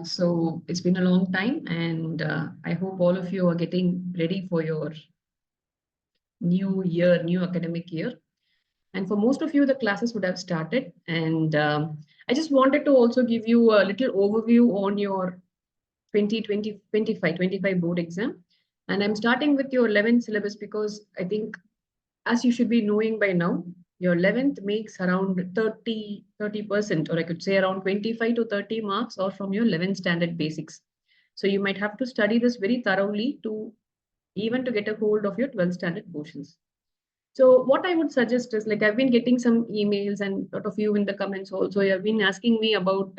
So it's been a long time, and I hope all of you are getting ready for your new year, new academic year. And for most of you, the classes would have started. And I just wanted to also give you a little overview on your 2025 board exam. And I'm starting with your 11th syllabus because I think, as you should be knowing by now, your 11th makes around 30%, or I could say around 25 to 30 marks, or from your 11th standard basics. So you might have to study this very thoroughly to even to get a hold of your 12th standard portions. So what I would suggest is, like, I've been getting some emails, and a lot of you in the comments also, you have been asking me about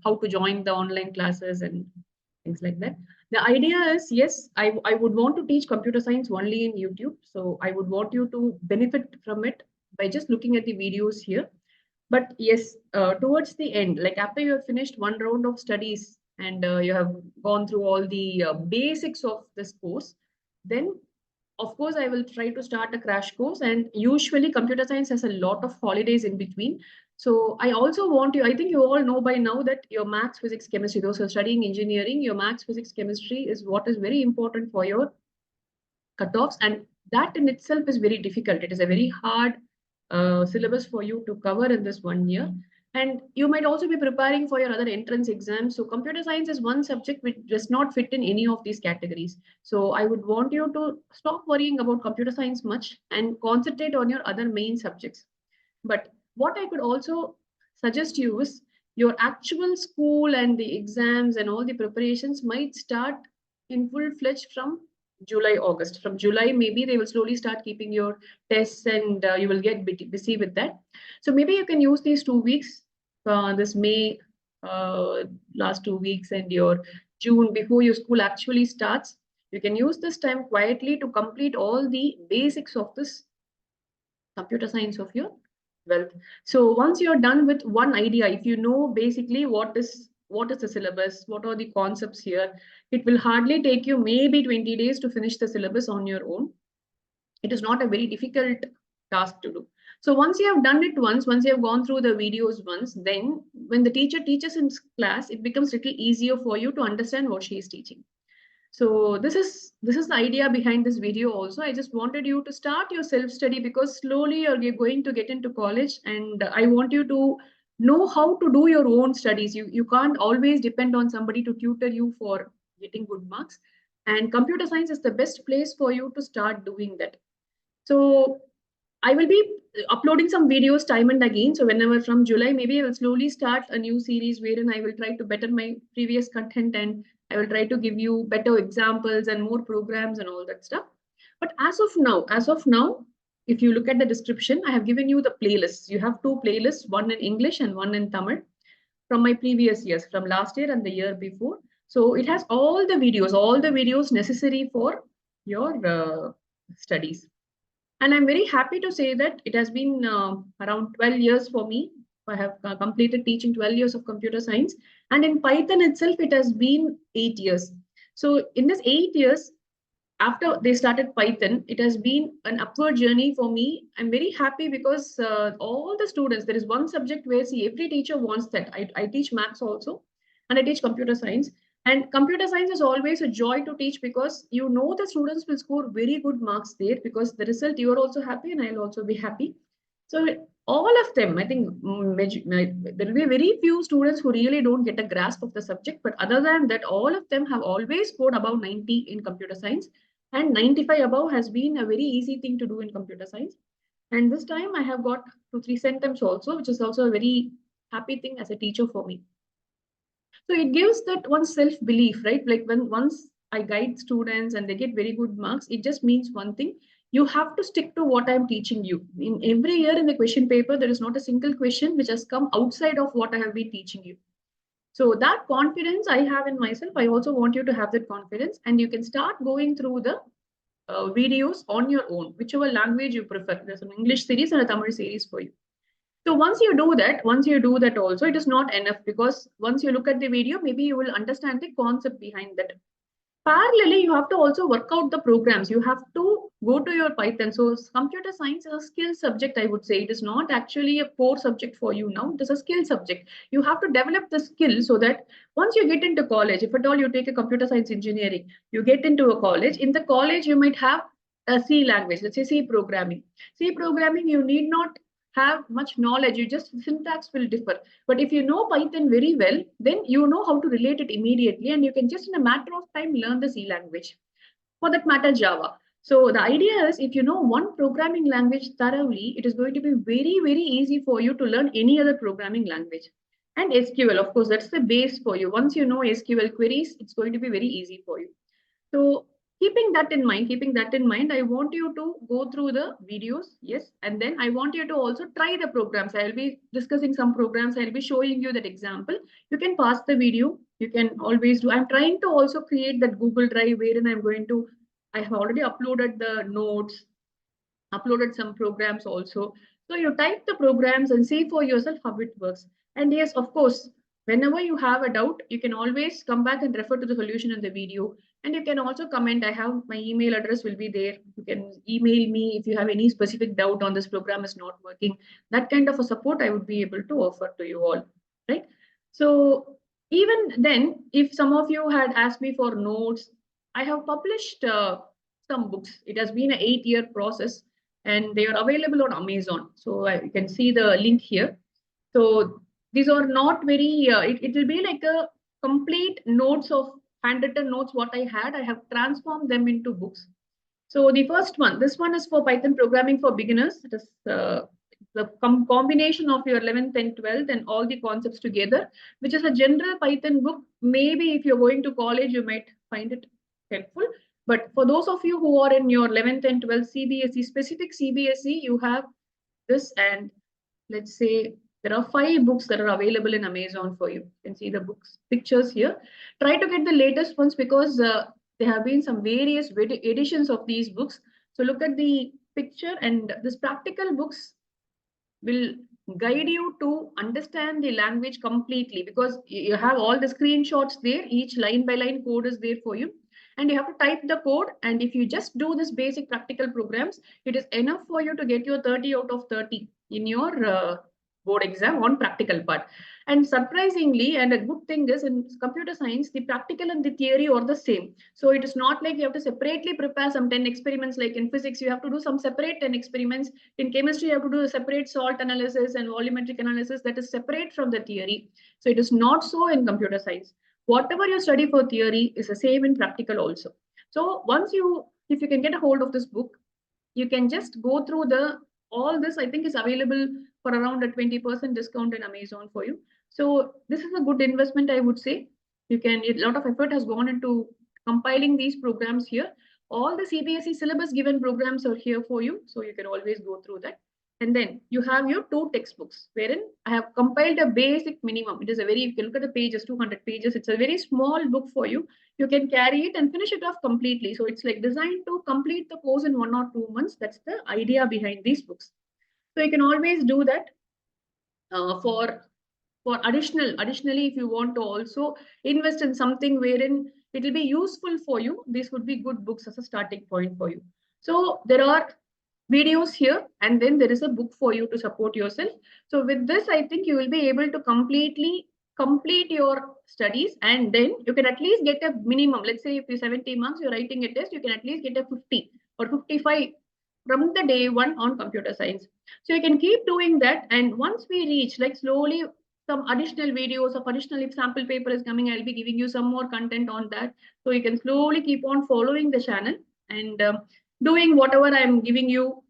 how to join the online classes and things like that. The idea is, yes, I would want to teach computer science only in YouTube. So I would want you to benefit from it by just looking at the videos here. But yes, towards the end, like after you have finished one round of studies and you have gone through all the basics of this course, then of course I will try to start a crash course. And usually computer science has a lot of holidays in between. So I also want you, I think you all know by now that your maths, physics, chemistry, those who are studying engineering, your maths, physics, chemistry is what is very important for your cutoffs, and that in itself is very difficult. It is a very hard syllabus for you to cover in this 1 year. And you might also be preparing for your other entrance exams. So computer science is one subject which does not fit in any of these categories. So I would want you to stop worrying about computer science much and concentrate on your other main subjects. But what I could also suggest you is, your actual school and the exams and all the preparations might start in full fledged from July, August. From July, maybe they will slowly start keeping your tests, and you will get busy with that. So maybe you can use these 2 weeks, this May, last 2 weeks, and your June before your school actually starts. You can use this time quietly to complete all the basics of this computer science of your wealth. So once you're done with one idea, if you know basically what is the syllabus, what are the concepts here, it will hardly take you maybe 20 days to finish the syllabus on your own. It is not a very difficult task to do. So once you have done it once you have gone through the videos once, then when the teacher teaches in class, it becomes a little easier for you to understand what she is teaching. So this is the idea behind this video also. I just wanted you to start your self-study, because slowly you're going to get into college, and I want you to know how to do your own studies. You can't always depend on somebody to tutor you for getting good marks. And computer science is the best place for you to start doing that. So I will be uploading some videos time and again. So whenever from July, maybe I will slowly start a new series wherein I will try to better my previous content, and I will try to give you better examples and more programs and all that stuff. But as of now, if you look at the description, I have given you the playlists. You have two playlists, one in English and one in Tamil, from my previous years, from last year and the year before. So it has all the videos necessary for your studies. And I'm very happy to say that it has been around 12 years for me. I have completed teaching 12 years of computer science. And in Python itself, it has been 8 years. So in this 8 years, after they started Python, it has been an upward journey for me. I'm very happy because all the students, there is one subject where, see, every teacher wants that. I teach maths also, and I teach computer science. And computer science is always a joy to teach, because you know the students will score very good marks there, because the result, you are also happy and I'll also be happy. So all of them, I think there will be very few students who really don't get a grasp of the subject. But other than that, all of them have always scored above 90 in computer science, and 95 above has been a very easy thing to do in computer science. And this time I have got 2 3 centums also, which is also a very happy thing as a teacher for me. So it gives that one self belief, right? Like when once I guide students and they get very good marks, it just means one thing: you have to stick to what I'm teaching you. In every year in the question paper, there is not a single question which has come outside of what I have been teaching you. So that confidence I have in myself, I also want you to have that confidence, and you can start going through the videos on your own, whichever language you prefer. There's an English series and a Tamil series for you. So once you do that also, it is not enough, because once you look at the video, maybe you will understand the concept behind that. Parallelly, you have to also work out the programs. You have to go to your Python. So computer science is a skill subject, I would say. It is not actually a core subject for you now. It is a skill subject. You have to develop the skill so that once you get into college, if at all you take a computer science engineering, you get into a college. In the college, you might have a C language, let's say C programming. C programming, you need not have much knowledge. You just syntax will differ. But if you know Python very well, then you know how to relate it immediately, and you can just in a matter of time learn the C language. For that matter, Java. So the idea is if you know one programming language thoroughly, it is going to be very, very easy for you to learn any other programming language. And SQL, of course, that's the base for you. Once you know SQL queries, it's going to be very easy for you. So keeping that in mind, I want you to go through the videos, yes, and then I want you to also try the programs. I'll be discussing some programs. I'll be showing you that example. You can pause the video. You can always do. I'm trying to also create that Google Drive wherein I have already uploaded the notes, uploaded some programs also. So you type the programs and see for yourself how it works. And yes, of course, whenever you have a doubt, you can always come back and refer to the solution in the video. And you can also comment. I have my email address will be there. You can email me if you have any specific doubt on this program is not working. That kind of a support I would be able to offer to you all, right? So even then, if some of you had asked me for notes, I have published some books. It has been an 8-year process and they are available on Amazon. So you can see the link here. So these are not very, it will be like a complete notes of handwritten notes what I had. I have transformed them into books. So the first one, this one is for Python programming for beginners. It is the combination of your 11th and 12th and all the concepts together, which is a general Python book. Maybe if you're going to college, you might find it helpful. But for those of you who are in your 11th and 12th CBSE, specific CBSE, you have this, and let's say there are 5 books that are available in Amazon for you. You can see the books pictures here. Try to get the latest ones because there have been some various editions of these books. So look at the picture, and this practical books will guide you to understand the language completely because you have all the screenshots there. Each line by line code is there for you, and you have to type the code. And if you just do this basic practical programs, it is enough for you to get your 30 out of 30 in your board exam on practical part. And surprisingly, and a good thing is in computer science, the practical and the theory are the same. So it is not like you have to separately prepare some 10 experiments. Like in physics, you have to do some separate 10 experiments. In chemistry, you have to do a separate salt analysis and volumetric analysis that is separate from the theory. So it is not so in computer science. Whatever you study for theory is the same in practical also. So if you can get a hold of this book, you can just go through all this. I think is available for around a 20% discount in Amazon for you. So this is a good investment, I would say. A lot of effort has gone into compiling these programs here. All the CBSE syllabus given programs are here for you. So you can always go through that. And then you have your 2 textbooks, wherein I have compiled a basic minimum. It is a very, if you look at the pages, 200 pages, it's a very small book for you. You can carry it and finish it off completely. So it's like designed to complete the course in 1 or 2 months. That's the idea behind these books. So you can always do that for additionally, if you want to also invest in something wherein it will be useful for you, these would be good books as a starting point for you. So there are videos here, and then there is a book for you to support yourself. So with this, I think you will be able to completely complete your studies, and then you can at least get a minimum. Let's say if you 70 marks, you're writing a test, you can at least get a 50 or 55 from the day one on computer science. So you can keep doing that. And once we reach like slowly some additional videos of additional, if sample paper is coming, I'll be giving you some more content on that. So you can slowly keep on following the channel and doing whatever I'm giving you,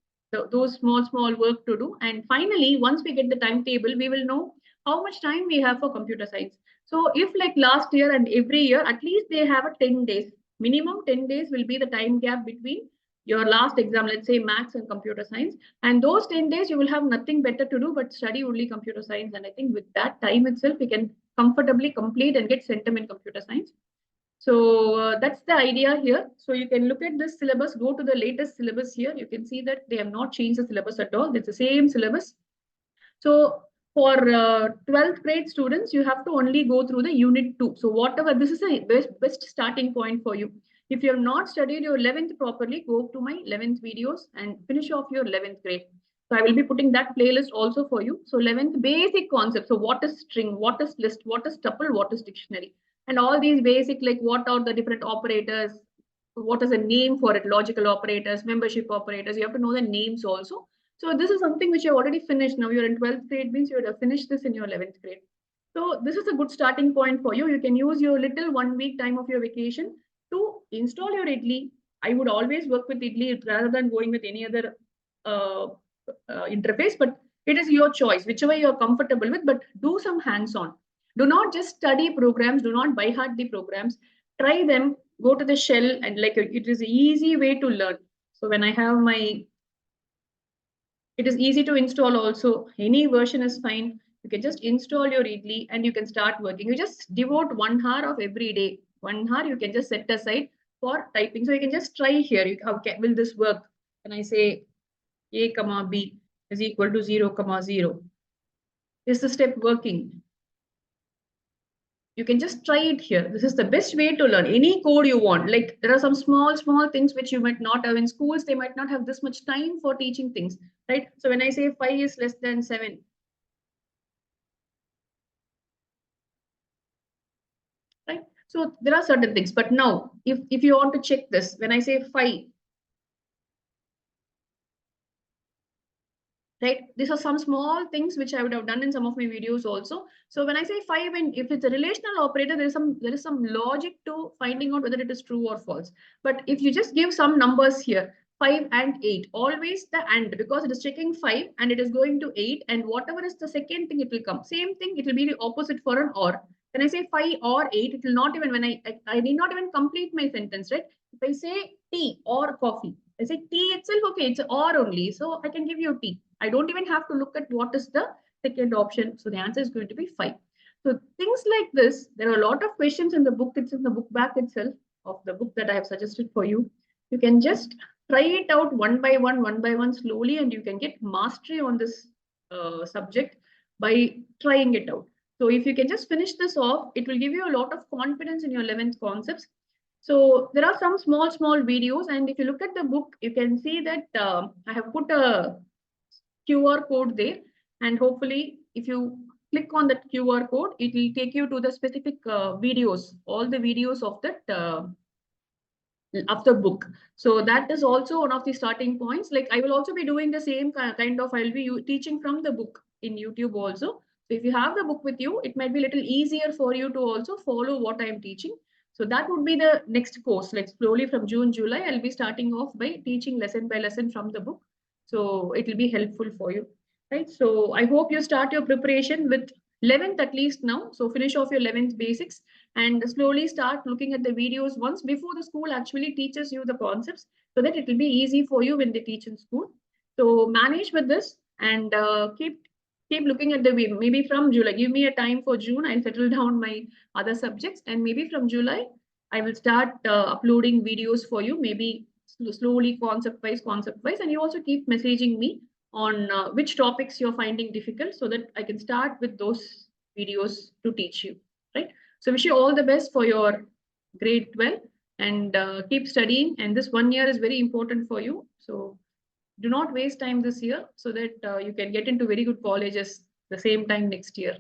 those small work to do. And finally, once we get the timetable, we will know how much time we have for computer science. So if like last year and every year, at least they have a 10 days, minimum 10 days will be the time gap between your last exam, let's say maths and computer science. And those 10 days, you will have nothing better to do but study only computer science. And I think with that time itself, we can comfortably complete and get centum in computer science. So that's the idea here. So you can look at this syllabus, go to the latest syllabus here. You can see that they have not changed the syllabus at all. It's the same syllabus. So For 12th grade students, you have to only go through the unit 2. So whatever, this is a best starting point for you. If you have not studied your 11th properly, go to my 11th videos and finish off your 11th grade. So I will be putting that playlist also for you. So 11th basic concepts. So what is string, what is list, what is tuple, what is dictionary, and all these basic, like what are the different operators, what is a name for it, logical operators, membership operators. You have to know the names also. So this is something which you already finished. Now you're in 12th grade, means you would have finished this in your 11th grade. So this is a good starting point for you. You can use your little 1 week time of your vacation to install your Idli. I would always work with Idli rather than going with any other uh, interface, but it is your choice, whichever you're comfortable with, but do some hands-on. Do not just study programs, do not by heart the programs. Try them, go to the shell, and like it is an easy way to learn. So when I have my, it is easy to install also. Any version is fine. You can just install your Idli and you can start working. You just devote 1 hour of every day. 1 hour you can just set aside for typing. So you can just try here. How will this work? Can I say A comma B is equal to 0 comma 0? Is the step working? You can just try it here. This is the best way to learn any code you want. Like there are some small things which you might not have in schools. They might not have this much time for teaching things, right? So when I say 5 is less than 7, right? So there are certain things. But now, if you want to check this, when I say 5, right? These are some small things which I would have done in some of my videos also. So when I say 5, and if it's a relational operator, there is some logic to finding out whether it is true or false. But if you just give some numbers here, 5 and 8, always the and, because it is checking 5 and it is going to 8, and whatever is the second thing, it will come. Same thing, it will be the opposite for an or. When I say 5 or 8, it will not even, when I need not even complete my sentence, right? If I say tea or coffee, I say tea itself, okay, it's or only. So I can give you tea. I don't even have to look at what is the second option. So the answer is going to be 5. So things like this, there are a lot of questions in the book. It's in the book back itself of the book that I have suggested for you. You can just try it out one by one, slowly, and you can get mastery on this subject by trying it out. So if you can just finish this off, it will give you a lot of confidence in your 11th concepts. So there are some small videos, and if you look at the book, you can see that I have put a QR code there, and hopefully if you click on that QR code, it will take you to the specific videos, all the videos of the book. So that is also one of the starting points. Like I will also be doing the same kind of, I'll be teaching from the book in YouTube also. So if you have the book with you, it might be a little easier for you to also follow what I am teaching. So that would be the next course. Like slowly from June, July, I'll be starting off by teaching lesson by lesson from the book. So it will be helpful for you, right? So I hope you start your preparation with 11th at least now. So finish off your 11th basics and slowly start looking at the videos once before the school actually teaches you the concepts, so that it will be easy for you when they teach in school. So manage with this and keep looking at the way. Maybe from July, give me a time for June. I'll settle down my other subjects, and maybe from July, I will start uploading videos for you. Maybe slowly, concept wise, and you also keep messaging me on which topics you're finding difficult, so that I can start with those videos to teach you. Right. So wish you all the best for your grade 12, and keep studying. And this 1 year is very important for you. So do not waste time this year, so that you can get into very good colleges the same time next year.